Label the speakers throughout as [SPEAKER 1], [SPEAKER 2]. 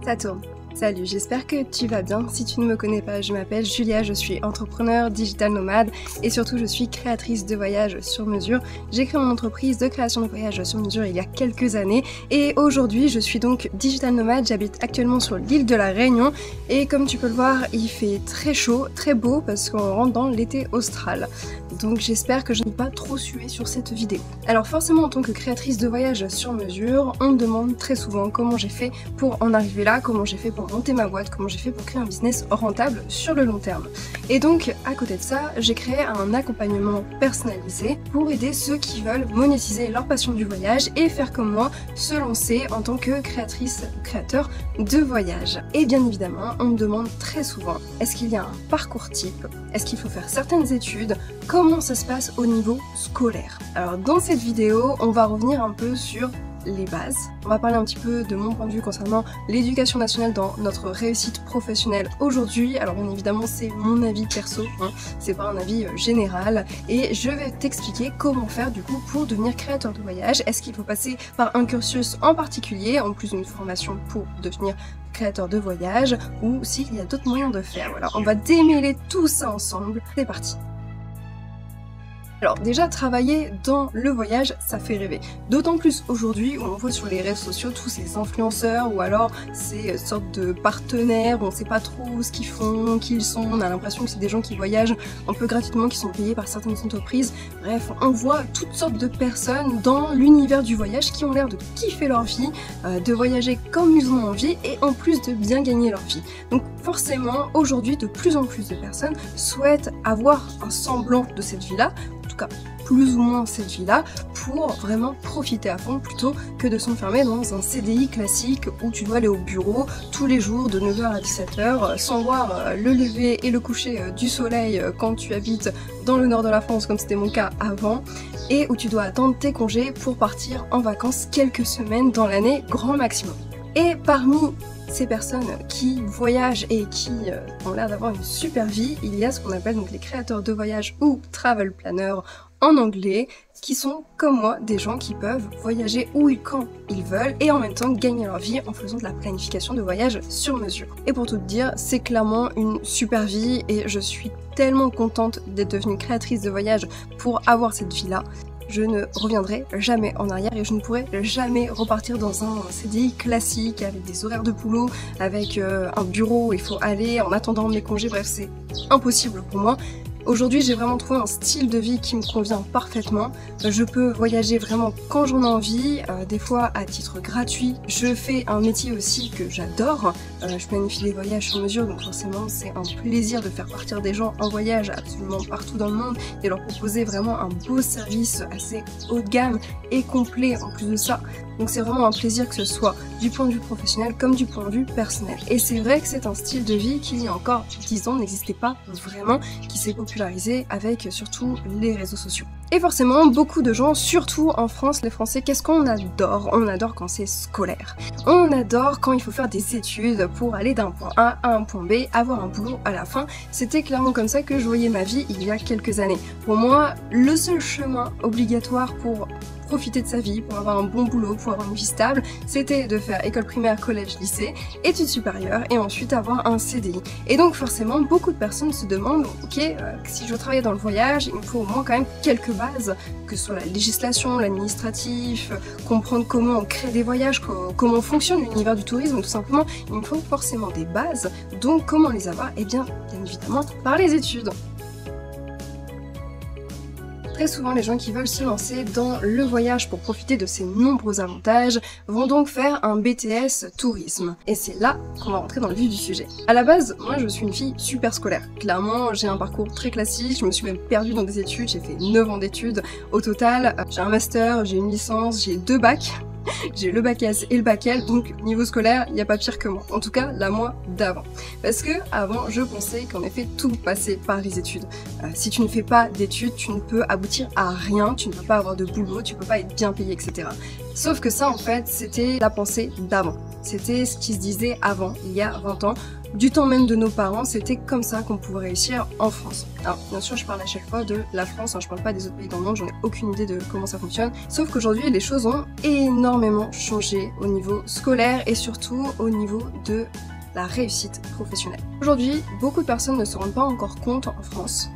[SPEAKER 1] Ça tourne. Salut, j'espère que tu vas bien. Si tu ne me connais pas, je m'appelle Julia, je suis entrepreneur, digital nomade et surtout je suis créatrice de voyages sur mesure. J'ai créé mon entreprise de création de voyages sur mesure il y a quelques années et aujourd'hui je suis donc digital nomade. J'habite actuellement sur l'île de la Réunion et comme tu peux le voir, il fait très chaud, très beau parce qu'on rentre dans l'été austral. Donc j'espère que je n'ai pas trop sué sur cette vidéo. Alors forcément en tant que créatrice de voyages sur mesure, on me demande très souvent comment j'ai fait pour en arriver là, comment j'ai fait pour monter ma boîte, comment j'ai fait pour créer un business rentable sur le long terme. Et donc à côté de ça, j'ai créé un accompagnement personnalisé pour aider ceux qui veulent monétiser leur passion du voyage et faire comme moi, se lancer en tant que créatrice ou créateur de voyage. Et bien évidemment, on me demande très souvent, est-ce qu'il y a un parcours type? Est-ce qu'il faut faire certaines études? Comment ça se passe au niveau scolaire? Alors dans cette vidéo, on va revenir un peu sur les bases. On va parler un petit peu de mon point de vue concernant l'éducation nationale dans notre réussite professionnelle aujourd'hui. Alors bien évidemment c'est mon avis perso, hein, c'est pas un avis général et je vais t'expliquer comment faire du coup pour devenir créateur de voyage. Est-ce qu'il faut passer par un cursus en particulier, en plus d'une formation pour devenir créateur de voyage, ou s'il y a d'autres moyens de faire. Voilà, on va démêler tout ça ensemble. C'est parti. Alors déjà, travailler dans le voyage, ça fait rêver. D'autant plus aujourd'hui où on voit sur les réseaux sociaux tous ces influenceurs ou alors ces sortes de partenaires, on ne sait pas trop ce qu'ils font, qui ils sont, on a l'impression que c'est des gens qui voyagent un peu gratuitement, qui sont payés par certaines entreprises. Bref, on voit toutes sortes de personnes dans l'univers du voyage qui ont l'air de kiffer leur vie, de voyager comme ils ont envie et en plus de bien gagner leur vie. Donc forcément, aujourd'hui, de plus en plus de personnes souhaitent avoir un semblant de cette vie-là, en tout cas plus ou moins cette vie-là, pour vraiment profiter à fond plutôt que de s'enfermer dans un CDI classique où tu dois aller au bureau tous les jours de 9h à 17h sans voir le lever et le coucher du soleil quand tu habites dans le nord de la France comme c'était mon cas avant, et où tu dois attendre tes congés pour partir en vacances quelques semaines dans l'année grand maximum. Et parmi ces personnes qui voyagent et qui ont l'air d'avoir une super vie, il y a ce qu'on appelle donc les créateurs de voyage ou travel planners en anglais, qui sont comme moi des gens qui peuvent voyager où et quand ils veulent et en même temps gagner leur vie en faisant de la planification de voyage sur mesure. Et pour tout te dire, c'est clairement une super vie et je suis tellement contente d'être devenue créatrice de voyage pour avoir cette vie-là. Je ne reviendrai jamais en arrière et je ne pourrai jamais repartir dans un CDI classique avec des horaires de boulot, avec un bureau où il faut aller en attendant mes congés, bref c'est impossible pour moi. Aujourd'hui, j'ai vraiment trouvé un style de vie qui me convient parfaitement. Je peux voyager vraiment quand j'en ai envie, des fois à titre gratuit. Je fais un métier aussi que j'adore. Je planifie des voyages sur mesure, donc forcément c'est un plaisir de faire partir des gens en voyage absolument partout dans le monde et leur proposer vraiment un beau service assez haut de gamme et complet en plus de ça. Donc c'est vraiment un plaisir que ce soit du point de vue professionnel comme du point de vue personnel. Et c'est vrai que c'est un style de vie qui il y a encore 10 ans n'existait pas vraiment, qui s'est popularisé avec surtout les réseaux sociaux. Et forcément, beaucoup de gens, surtout en France, les Français, qu'est-ce qu'on adore? On adore quand c'est scolaire. On adore quand il faut faire des études pour aller d'un point A à un point B, avoir un boulot à la fin. C'était clairement comme ça que je voyais ma vie il y a quelques années. Pour moi, le seul chemin obligatoire pour profiter de sa vie, pour avoir un bon boulot, pour avoir une vie stable, c'était de faire école primaire, collège, lycée, études supérieures et ensuite avoir un CDI. Et donc forcément, beaucoup de personnes se demandent, ok, si je veux travailler dans le voyage, il me faut au moins quand même quelques bases, que ce soit la législation, l'administratif, comprendre comment on crée des voyages, comment fonctionne l'univers du tourisme, tout simplement, il me faut forcément des bases. Donc comment les avoir? Eh bien évidemment, par les études. Très souvent, les gens qui veulent se lancer dans le voyage pour profiter de ses nombreux avantages vont donc faire un BTS tourisme. Et c'est là qu'on va rentrer dans le vif du sujet. À la base, moi je suis une fille super scolaire. Clairement, j'ai un parcours très classique, je me suis même perdue dans des études, j'ai fait 9 ans d'études. Au total, j'ai un master, j'ai une licence, j'ai 2 bacs. J'ai le bac S et le bac L, donc niveau scolaire, il n'y a pas pire que moi. En tout cas, la moi d'avant. Parce que avant, je pensais qu'en effet, tout passait par les études. Si tu ne fais pas d'études, tu ne peux aboutir à rien, tu ne peux pas avoir de boulot, tu ne peux pas être bien payé, etc. Sauf que ça, en fait, c'était la pensée d'avant. C'était ce qui se disait avant, il y a 20 ans. Du temps même de nos parents, c'était comme ça qu'on pouvait réussir en France. Alors bien sûr, je parle à chaque fois de la France, je parle pas des autres pays dans le monde, j'en ai aucune idée de comment ça fonctionne. Sauf qu'aujourd'hui, les choses ont énormément changé au niveau scolaire et surtout au niveau de la réussite professionnelle. Aujourd'hui, beaucoup de personnes ne se rendent pas encore compte en France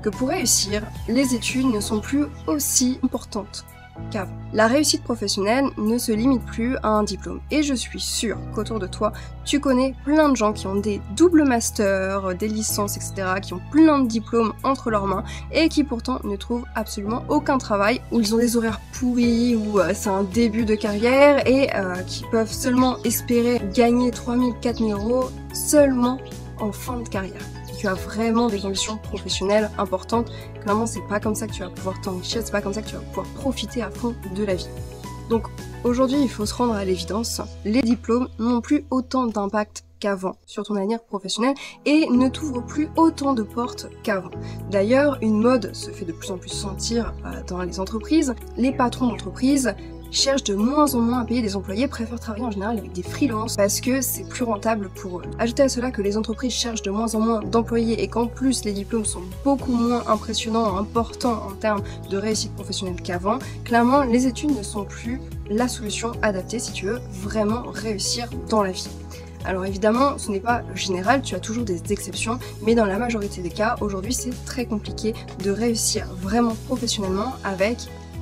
[SPEAKER 1] que pour réussir, les études ne sont plus aussi importantes qu'avant. La réussite professionnelle ne se limite plus à un diplôme. Et je suis sûre qu'autour de toi, tu connais plein de gens qui ont des doubles masters, des licences, etc., qui ont plein de diplômes entre leurs mains et qui pourtant ne trouvent absolument aucun travail, où ils ont des horaires pourris, où c'est un début de carrière et qui peuvent seulement espérer gagner 3 000, 4 000 euros seulement en fin de carrière. Tu as vraiment des ambitions professionnelles importantes, clairement c'est pas comme ça que tu vas pouvoir t'enrichir, c'est pas comme ça que tu vas pouvoir profiter à fond de la vie. Donc aujourd'hui il faut se rendre à l'évidence, les diplômes n'ont plus autant d'impact qu'avant sur ton avenir professionnel et ne t'ouvrent plus autant de portes qu'avant. D'ailleurs, une mode se fait de plus en plus sentir dans les entreprises. Les patrons d'entreprise cherchent de moins en moins à payer des employés, préfèrent travailler en général avec des freelances parce que c'est plus rentable pour eux. Ajoutez à cela que les entreprises cherchent de moins en moins d'employés et qu'en plus les diplômes sont beaucoup moins impressionnants, importants en termes de réussite professionnelle qu'avant, clairement les études ne sont plus la solution adaptée si tu veux vraiment réussir dans la vie. Alors évidemment, ce n'est pas général, tu as toujours des exceptions, mais dans la majorité des cas, aujourd'hui c'est très compliqué de réussir vraiment professionnellement avec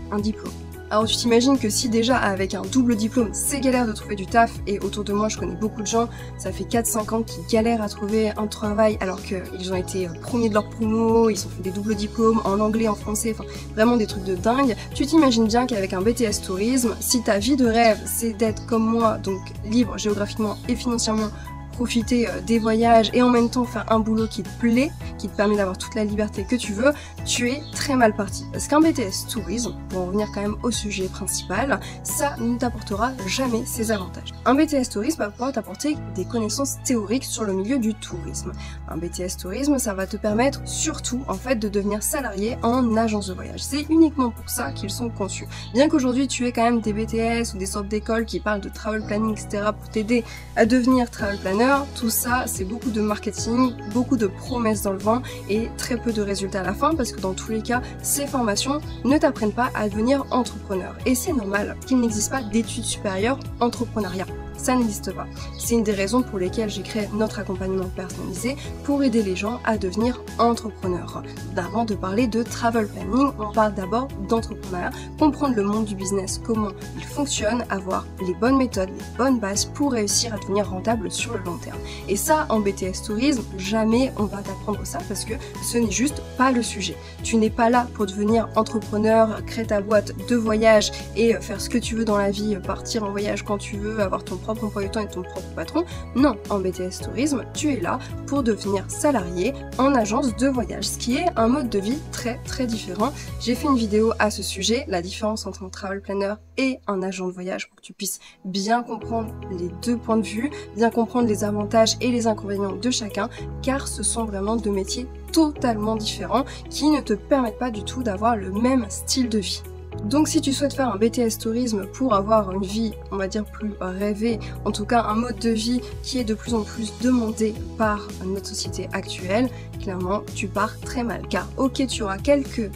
[SPEAKER 1] un diplôme. Alors tu t'imagines que si déjà avec un double diplôme c'est galère de trouver du taf, et autour de moi je connais beaucoup de gens, ça fait 4-5 ans qu'ils galèrent à trouver un travail alors qu'ils ont été premiers de leur promo, ils ont fait des doubles diplômes en anglais, en français, enfin vraiment des trucs de dingue. Tu t'imagines bien qu'avec un BTS tourisme, si ta vie de rêve c'est d'être comme moi, donc libre géographiquement et financièrement, profiter des voyages et en même temps faire un boulot qui te plaît, qui te permet d'avoir toute la liberté que tu veux, tu es très mal parti. Parce qu'un BTS tourisme, pour en revenir quand même au sujet principal, ça ne t'apportera jamais ses avantages. Un BTS tourisme va pouvoir t'apporter des connaissances théoriques sur le milieu du tourisme. Un BTS tourisme, ça va te permettre surtout en fait de devenir salarié en agence de voyage. C'est uniquement pour ça qu'ils sont conçus. Bien qu'aujourd'hui tu aies quand même des BTS ou des sortes d'écoles qui parlent de travel planning, etc. pour t'aider à devenir travel planner, tout ça c'est beaucoup de marketing, beaucoup de promesses dans le vent et très peu de résultats à la fin parce que dans tous les cas ces formations ne t'apprennent pas à devenir entrepreneur et c'est normal qu'il n'existe pas d'études supérieures entrepreneuriat. Ça n'existe pas. C'est une des raisons pour lesquelles j'ai créé notre accompagnement personnalisé pour aider les gens à devenir entrepreneurs. Avant de parler de travel planning, on parle d'abord d'entrepreneuriat, comprendre le monde du business, comment il fonctionne, avoir les bonnes méthodes, les bonnes bases pour réussir à devenir rentable sur le long terme. Et ça, en BTS Tourisme, jamais on va t'apprendre ça parce que ce n'est juste pas le sujet. Tu n'es pas là pour devenir entrepreneur, créer ta boîte de voyage et faire ce que tu veux dans la vie, partir en voyage quand tu veux, avoir ton propre emploi du temps et ton propre patron. Non, en BTS Tourisme, tu es là pour devenir salarié en agence de voyage, ce qui est un mode de vie très différent. J'ai fait une vidéo à ce sujet, la différence entre un travel planner et un agent de voyage, pour que tu puisses bien comprendre les deux points de vue, bien comprendre les avantages et les inconvénients de chacun, car ce sont vraiment deux métiers totalement différents qui ne te permettent pas du tout d'avoir le même style de vie. Donc si tu souhaites faire un BTS tourisme pour avoir une vie, on va dire, plus rêvée, en tout cas un mode de vie qui est de plus en plus demandé par notre société actuelle, clairement tu pars très mal. Car ok, tu auras quelques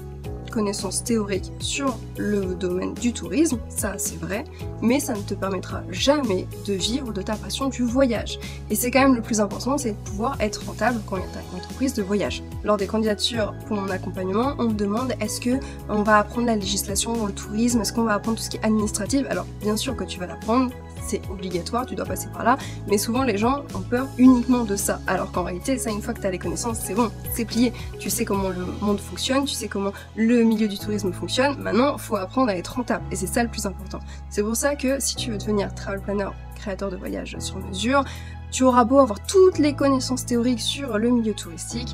[SPEAKER 1] connaissances théoriques sur le domaine du tourisme, ça c'est vrai, mais ça ne te permettra jamais de vivre de ta passion du voyage. Et c'est quand même le plus important, c'est de pouvoir être rentable quand tu as une entreprise de voyage. Lors des candidatures pour mon accompagnement, on me demande est-ce que on va apprendre la législation dans le tourisme, est-ce qu'on va apprendre tout ce qui est administratif? Alors bien sûr que tu vas l'apprendre, c'est obligatoire, tu dois passer par là, mais souvent les gens ont peur uniquement de ça, alors qu'en réalité, ça, une fois que tu as les connaissances, c'est bon, c'est plié. Tu sais comment le monde fonctionne, tu sais comment le milieu du tourisme fonctionne, maintenant, il faut apprendre à être rentable, et c'est ça le plus important. C'est pour ça que si tu veux devenir travel planner, créateur de voyages sur mesure, tu auras beau avoir toutes les connaissances théoriques sur le milieu touristique,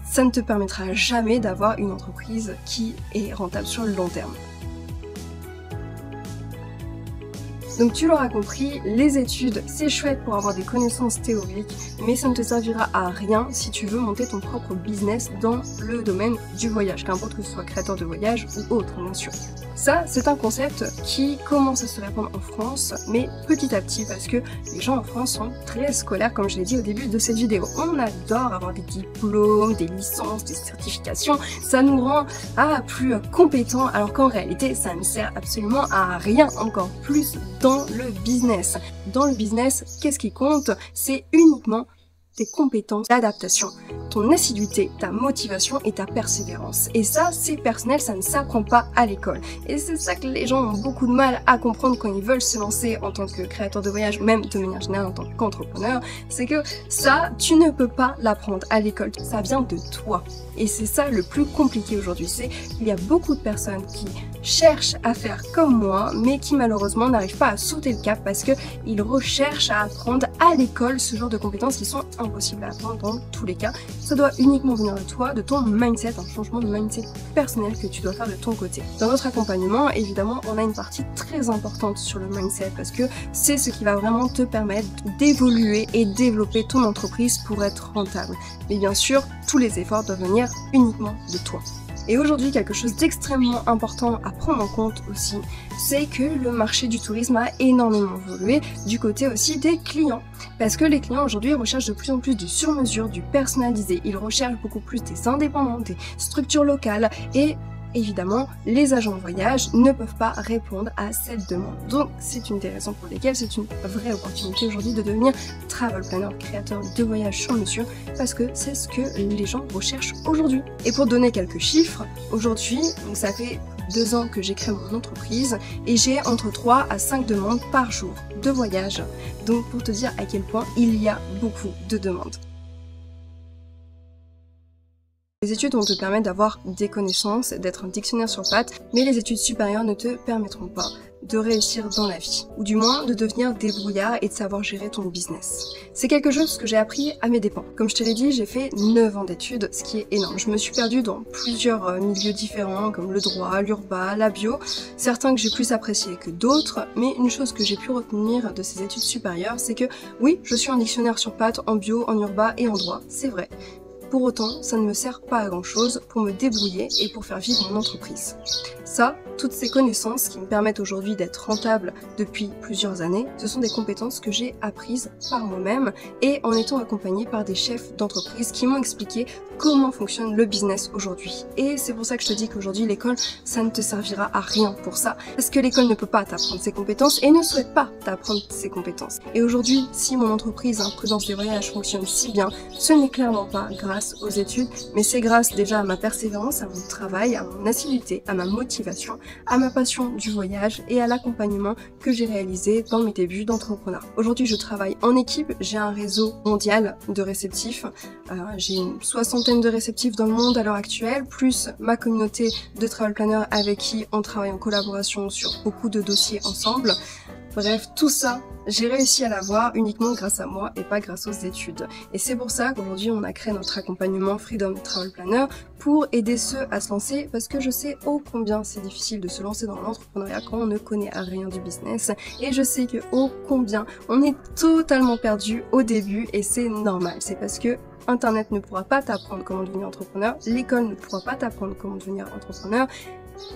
[SPEAKER 1] ça ne te permettra jamais d'avoir une entreprise qui est rentable sur le long terme. Donc tu l'auras compris, les études c'est chouette pour avoir des connaissances théoriques, mais ça ne te servira à rien si tu veux monter ton propre business dans le domaine du voyage, qu'importe que ce soit créateur de voyage ou autre bien sûr. Ça, c'est un concept qui commence à se répandre en France, mais petit à petit, parce que les gens en France sont très scolaires, comme je l'ai dit au début de cette vidéo. On adore avoir des diplômes, des licences, des certifications, ça nous rend plus compétents, alors qu'en réalité, ça ne sert absolument à rien, encore plus dans le business. Dans le business, qu'est-ce qui compte? C'est uniquement tes compétences d'adaptation, ton assiduité, ta motivation et ta persévérance. Et ça, c'est personnel, ça ne s'apprend pas à l'école. Et c'est ça que les gens ont beaucoup de mal à comprendre quand ils veulent se lancer en tant que créateur de voyage, même de manière générale en tant qu'entrepreneur, c'est que ça, tu ne peux pas l'apprendre à l'école. Ça vient de toi. Et c'est ça le plus compliqué aujourd'hui, c'est qu'il y a beaucoup de personnes qui cherchent à faire comme moi, mais qui malheureusement n'arrivent pas à sauter le cap parce qu'ils recherchent à apprendre à l'école ce genre de compétences qui sont impossibles à apprendre dans tous les cas. Ça doit uniquement venir de toi, de ton mindset, un changement de mindset personnel que tu dois faire de ton côté. Dans notre accompagnement, évidemment, on a une partie très importante sur le mindset parce que c'est ce qui va vraiment te permettre d'évoluer et développer ton entreprise pour être rentable. Mais bien sûr, tous les efforts doivent venir uniquement de toi. Et aujourd'hui, quelque chose d'extrêmement important à prendre en compte aussi, c'est que le marché du tourisme a énormément évolué du côté aussi des clients. Parce que les clients aujourd'hui recherchent de plus en plus du sur-mesure, du personnalisé. Ils recherchent beaucoup plus des indépendants, des structures locales et évidemment, les agents de voyage ne peuvent pas répondre à cette demande. Donc, c'est une des raisons pour lesquelles c'est une vraie opportunité aujourd'hui de devenir travel planner, créateur de voyage sur mesure, parce que c'est ce que les gens recherchent aujourd'hui. Et pour donner quelques chiffres, aujourd'hui, ça fait 2 ans que j'ai créé mon entreprise et j'ai entre 3 à 5 demandes par jour de voyage. Donc, pour te dire à quel point il y a beaucoup de demandes. Les études vont te permettre d'avoir des connaissances, d'être un dictionnaire sur pattes, mais les études supérieures ne te permettront pas de réussir dans la vie, ou du moins de devenir débrouillard et de savoir gérer ton business. C'est quelque chose que j'ai appris à mes dépens. Comme je te l'ai dit, j'ai fait 9 ans d'études, ce qui est énorme. Je me suis perdue dans plusieurs milieux différents, comme le droit, l'urba, la bio, certains que j'ai plus appréciés que d'autres, mais une chose que j'ai pu retenir de ces études supérieures, c'est que oui, je suis un dictionnaire sur pattes en bio, en urba et en droit, c'est vrai. Pour autant, ça ne me sert pas à grand chose pour me débrouiller et pour faire vivre mon entreprise. Ça, toutes ces connaissances qui me permettent aujourd'hui d'être rentable depuis plusieurs années, ce sont des compétences que j'ai apprises par moi-même et en étant accompagnée par des chefs d'entreprise qui m'ont expliqué comment fonctionne le business aujourd'hui. Et c'est pour ça que je te dis qu'aujourd'hui, l'école, ça ne te servira à rien pour ça. Parce que l'école ne peut pas t'apprendre ces compétences et ne souhaite pas t'apprendre ces compétences. Et aujourd'hui, si mon entreprise, Prudence des Voyages, fonctionne si bien, ce n'est clairement pas grâce aux études, mais c'est grâce déjà à ma persévérance, à mon travail, à mon assiduité, à ma motivation, à ma passion du voyage et à l'accompagnement que j'ai réalisé dans mes débuts d'entrepreneur. Aujourd'hui, je travaille en équipe, j'ai un réseau mondial de réceptifs, j'ai une 60aine de réceptifs dans le monde à l'heure actuelle, plus ma communauté de travel planners avec qui on travaille en collaboration sur beaucoup de dossiers ensemble. Bref, tout ça, j'ai réussi à l'avoir uniquement grâce à moi et pas grâce aux études. Et c'est pour ça qu'aujourd'hui, on a créé notre accompagnement Freedom Travel Planner pour aider ceux à se lancer parce que je sais ô combien c'est difficile de se lancer dans l'entrepreneuriat quand on ne connaît rien du business. Et je sais que ô combien on est totalement perdu au début et c'est normal. C'est parce que Internet ne pourra pas t'apprendre comment devenir entrepreneur, l'école ne pourra pas t'apprendre comment devenir entrepreneur.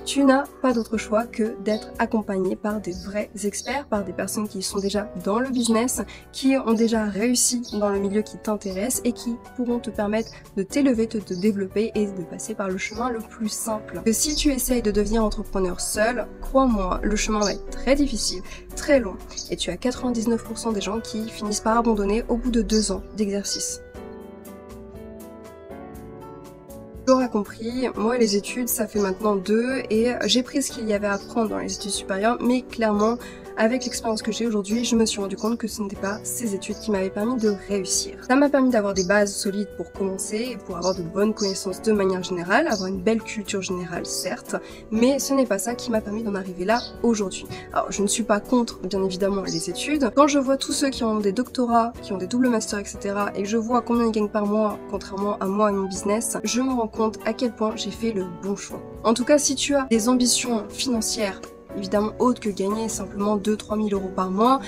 [SPEAKER 1] Tu n'as pas d'autre choix que d'être accompagné par des vrais experts, par des personnes qui sont déjà dans le business, qui ont déjà réussi dans le milieu qui t'intéresse et qui pourront te permettre de t'élever, de te développer et de passer par le chemin le plus simple. Que si tu essayes de devenir entrepreneur seul, crois-moi, le chemin va être très difficile, très long et tu as 99% des gens qui finissent par abandonner au bout de 2 ans d'exercice. Tu l'auras compris, moi les études ça fait maintenant 2 et j'ai pris ce qu'il y avait à apprendre dans les études supérieures, mais clairement avec l'expérience que j'ai aujourd'hui, je me suis rendu compte que ce n'était pas ces études qui m'avaient permis de réussir. Ça m'a permis d'avoir des bases solides pour commencer et pour avoir de bonnes connaissances de manière générale, avoir une belle culture générale certes, mais ce n'est pas ça qui m'a permis d'en arriver là aujourd'hui. Alors je ne suis pas contre bien évidemment les études. Quand je vois tous ceux qui ont des doctorats, qui ont des doubles masters etc. et que je vois combien ils gagnent par mois contrairement à moi et mon business, je me rends compte à quel point j'ai fait le bon choix. En tout cas si tu as des ambitions financières évidemment autre que gagner simplement 2-3 000 € par mois.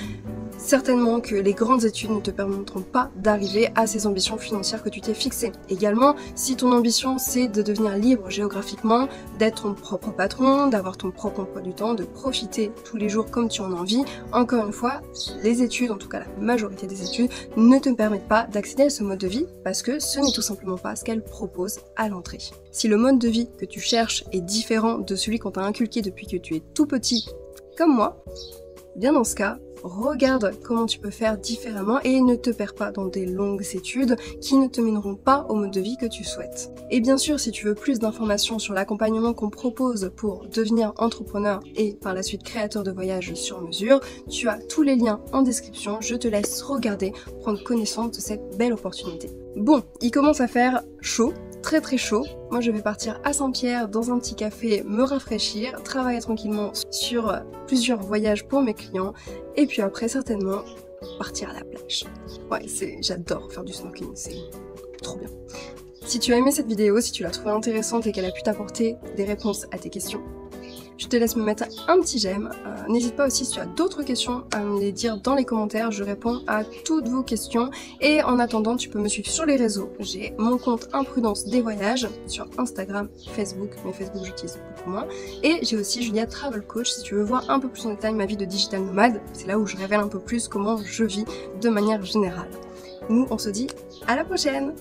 [SPEAKER 1] Certainement que les grandes études ne te permettront pas d'arriver à ces ambitions financières que tu t'es fixées. Également, si ton ambition c'est de devenir libre géographiquement, d'être ton propre patron, d'avoir ton propre emploi du temps, de profiter tous les jours comme tu en as envie, encore une fois, les études, en tout cas la majorité des études, ne te permettent pas d'accéder à ce mode de vie parce que ce n'est tout simplement pas ce qu'elles proposent à l'entrée. Si le mode de vie que tu cherches est différent de celui qu'on t'a inculqué depuis que tu es tout petit, comme moi, bien dans ce cas, regarde comment tu peux faire différemment et ne te perds pas dans des longues études qui ne te mèneront pas au mode de vie que tu souhaites. Et bien sûr, si tu veux plus d'informations sur l'accompagnement qu'on propose pour devenir entrepreneur et par la suite créateur de voyages sur mesure, tu as tous les liens en description, je te laisse regarder, prendre connaissance de cette belle opportunité. Bon, il commence à faire chaud, très très chaud. Moi je vais partir à Saint-Pierre dans un petit café, me rafraîchir, travailler tranquillement sur plusieurs voyages pour mes clients et puis après certainement partir à la plage. Ouais, j'adore faire du snorkeling, c'est trop bien. Si tu as aimé cette vidéo, si tu l'as trouvée intéressante et qu'elle a pu t'apporter des réponses à tes questions, je te laisse me mettre un petit j'aime. N'hésite pas aussi si tu as d'autres questions à me les dire dans les commentaires, je réponds à toutes vos questions. Et en attendant, tu peux me suivre sur les réseaux. J'ai mon compte Imprudence des voyages sur Instagram, Facebook, mais Facebook j'utilise beaucoup moins. Et j'ai aussi Julia Travel Coach si tu veux voir un peu plus en détail ma vie de digital nomade. C'est là où je révèle un peu plus comment je vis de manière générale. Nous, on se dit à la prochaine!